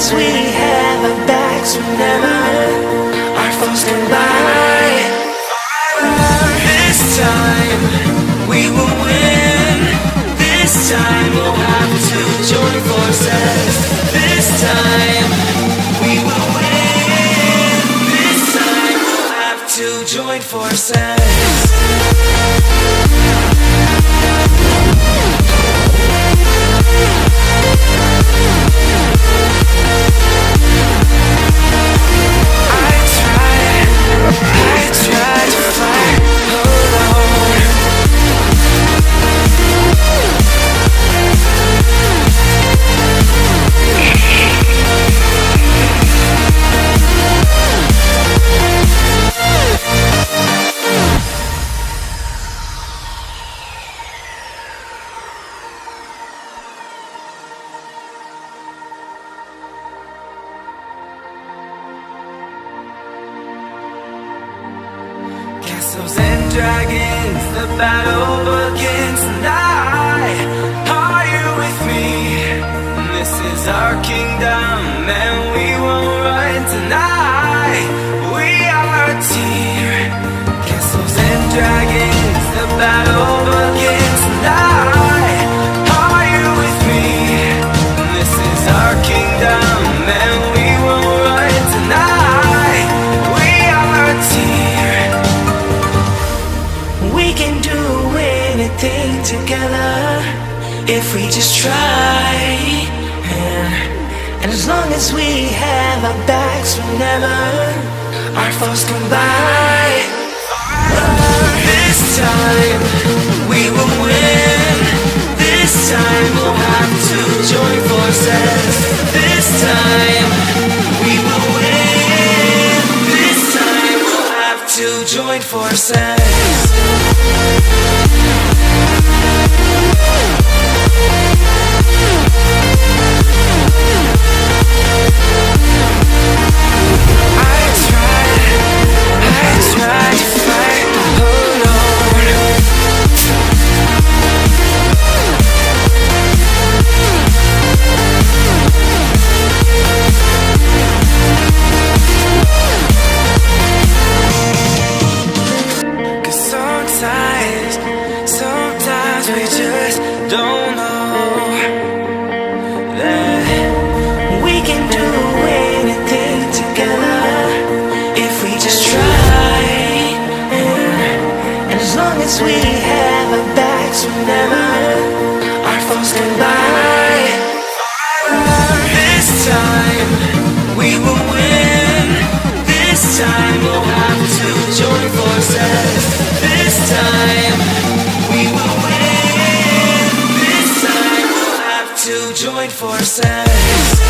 as we have our backs, remember our foes can buy. This time we will win. This time we'll have to join forces. This time we will win. This time we'll have to join forces. Castles and dragons, the battle begins tonight. Are you with me? This is our kingdom and we won't run tonight. We are a team. Castles and dragons, the battle begins tonight. Are you with me? This is our kingdom and we won't run tonight. We are a team. We can do anything together if we just try. And as long as we have our backs, remember our foes can buy. This time we will win. This time we'll have to join forces. This time we will win. This time we'll have to join forces. Sometimes we just don't know that we can do anything together if we just try. And as long as we have our backs, remember our foes can buy. This time we will win. This time we'll have to join forces. This time we will win. This time we'll have to join forces.